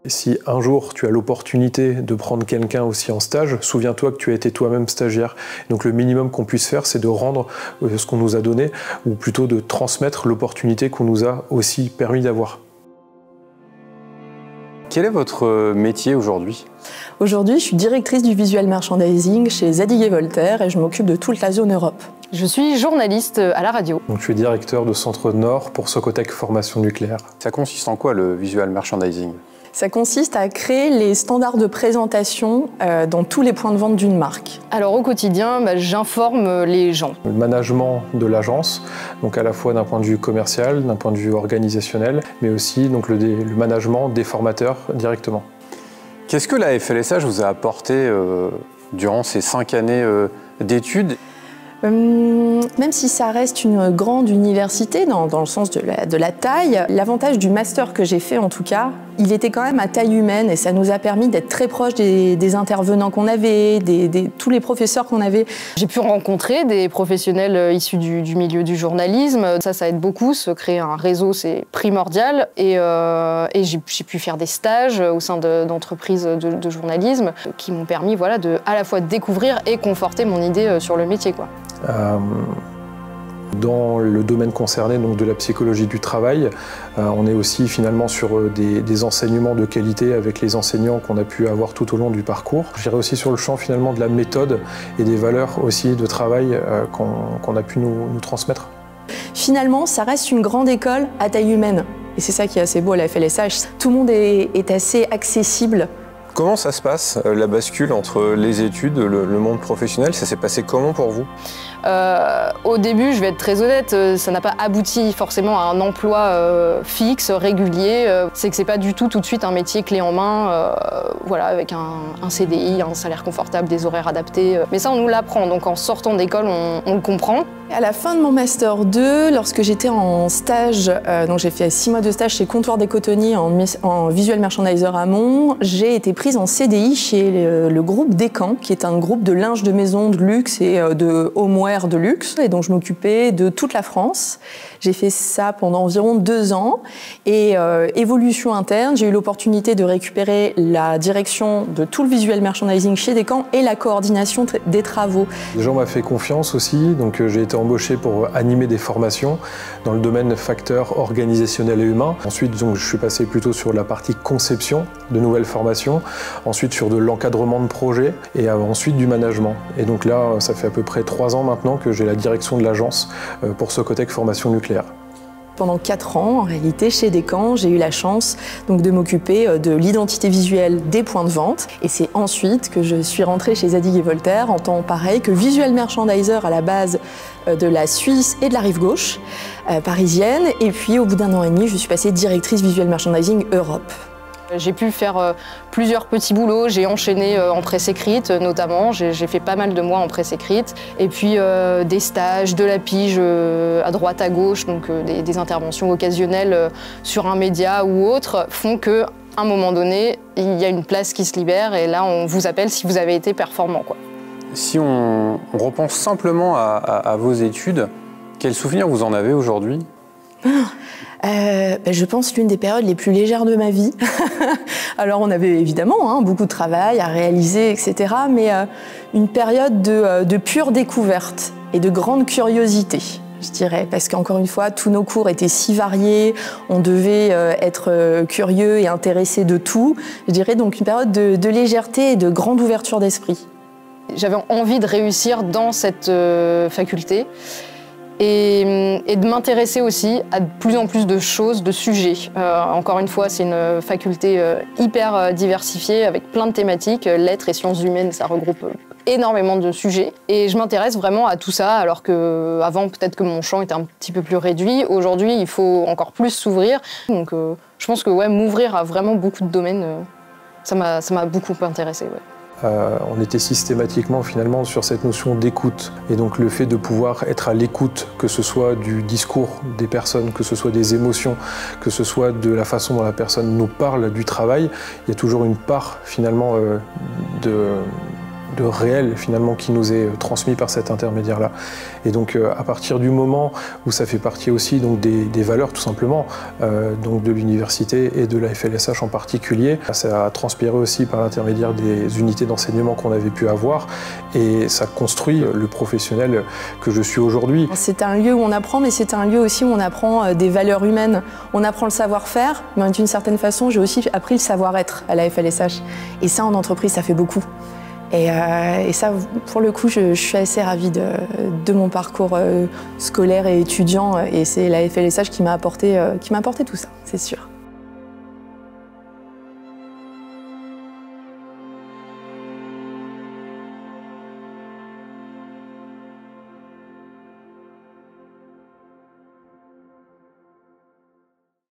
Si un jour tu as l'opportunité de prendre quelqu'un aussi en stage, souviens-toi que tu as été toi-même stagiaire. Donc le minimum qu'on puisse faire, c'est de rendre ce qu'on nous a donné, ou plutôt de transmettre l'opportunité qu'on nous a aussi permis d'avoir. Quel est votre métier aujourd'hui ? Aujourd'hui, je suis directrice du visual merchandising chez Zadig & Voltaire et je m'occupe de toute la zone Europe. Je suis journaliste à la radio. Donc je suis directeur de Centre Nord pour Socotec Formation Nucléaire. Ça consiste en quoi le visual merchandising ? Ça consiste à créer les standards de présentation dans tous les points de vente d'une marque. Alors au quotidien, j'informe les gens. Le management de l'agence, donc à la fois d'un point de vue commercial, d'un point de vue organisationnel, mais aussi donc le management des formateurs directement. Qu'est-ce que la FLSH vous a apporté durant ces 5 années d'études ? Même si ça reste une grande université dans le sens de la taille, l'avantage du master que j'ai fait en tout cas, il était quand même à taille humaine et ça nous a permis d'être très proches des intervenants qu'on avait, tous les professeurs qu'on avait. J'ai pu rencontrer des professionnels issus du milieu du journalisme. Ça aide beaucoup, se créer un réseau c'est primordial et j'ai pu faire des stages au sein d'entreprises de journalisme qui m'ont permis de à la fois découvrir et conforter mon idée sur le métier, quoi. Dans le domaine concerné donc de la psychologie du travail, on est aussi finalement sur des enseignements de qualité avec les enseignants qu'on a pu avoir tout au long du parcours. Je dirais aussi sur le champ finalement de la méthode et des valeurs aussi de travail qu'on a pu nous transmettre. Finalement, ça reste une grande école à taille humaine. Et c'est ça qui est assez beau à la FLSH. Tout le monde est assez accessible. Comment ça se passe, la bascule entre les études, le monde professionnel? Ça s'est passé comment pour vous? Au début, je vais être très honnête, ça n'a pas abouti forcément à un emploi fixe, régulier. C'est que c'est pas du tout de suite un métier clé en main, avec un CDI, un salaire confortable, des horaires adaptés. Mais ça, on nous l'apprend, donc en sortant d'école, on le comprend. À la fin de mon Master 2, lorsque j'étais en stage, donc j'ai fait 6 mois de stage chez Comptoir des Cotonniers en visual merchandiser à Mons, j'ai été prise en CDI chez le groupe Descamps, qui est un groupe de linge de maison de luxe et de homeware de luxe. Et donc je m'occupais de toute la France. J'ai fait ça pendant environ 2 ans. Et évolution interne, j'ai eu l'opportunité de récupérer la direction de tout le visual merchandising chez Descamps et la coordination des travaux. Les gens m'ont fait confiance aussi, donc j'ai été embauché pour animer des formations dans le domaine facteurs organisationnels et humains. Ensuite, donc, je suis passé plutôt sur la partie conception de nouvelles formations, ensuite sur de l'encadrement de projets et ensuite du management. Et donc là, ça fait à peu près 3 ans maintenant que j'ai la direction de l'agence pour Socotec Formation Nucléaire. Pendant 4 ans, en réalité, chez Descamps, j'ai eu la chance donc, de m'occuper de l'identité visuelle des points de vente. Et c'est ensuite que je suis rentrée chez Zadig & Voltaire en tant pareil que visual merchandiser à la base de la Suisse et de la rive gauche parisienne. Et puis, au bout d'1 an et demi, je suis passée directrice visual merchandising Europe. J'ai pu faire plusieurs petits boulots, j'ai enchaîné en presse écrite notamment, j'ai fait pas mal de mois en presse écrite, et puis des stages, de la pige à droite à gauche, donc des interventions occasionnelles sur un média ou autre, font qu'à un moment donné, il y a une place qui se libère et là on vous appelle si vous avez été performant, quoi. Si on repense simplement à vos études, quels souvenirs vous en avez aujourd'hui ? Je pense l'une des périodes les plus légères de ma vie. Alors on avait évidemment beaucoup de travail à réaliser, etc. Mais une période de pure découverte et de grande curiosité, je dirais. Parce qu'encore une fois, tous nos cours étaient si variés, on devait être curieux et intéressé de tout. Je dirais donc une période de légèreté et de grande ouverture d'esprit. J'avais envie de réussir dans cette faculté. Et de m'intéresser aussi à de plus en plus de choses, de sujets. Encore une fois, c'est une faculté hyper diversifiée avec plein de thématiques. Lettres et sciences humaines, ça regroupe énormément de sujets. Et je m'intéresse vraiment à tout ça, alors qu'avant, peut-être que mon champ était un petit peu plus réduit. Aujourd'hui, il faut encore plus s'ouvrir. Donc je pense que m'ouvrir à vraiment beaucoup de domaines, ça m'a beaucoup intéressée. Ouais. On était systématiquement finalement sur cette notion d'écoute et donc le fait de pouvoir être à l'écoute, que ce soit du discours des personnes, que ce soit des émotions, que ce soit de la façon dont la personne nous parle du travail, il y a toujours une part finalement de réel finalement qui nous est transmis par cet intermédiaire-là. Et donc à partir du moment où ça fait partie aussi donc, des valeurs tout simplement donc de l'université et de la FLSH en particulier, ça a transpiré aussi par l'intermédiaire des unités d'enseignement qu'on avait pu avoir et ça construit le professionnel que je suis aujourd'hui. C'est un lieu où on apprend, mais c'est un lieu aussi où on apprend des valeurs humaines. On apprend le savoir-faire, mais d'une certaine façon, j'ai aussi appris le savoir-être à la FLSH. Et ça, en entreprise, ça fait beaucoup. Et ça, pour le coup, je suis assez ravie de mon parcours scolaire et étudiant. Et c'est la FLSH qui m'a apporté tout ça, c'est sûr.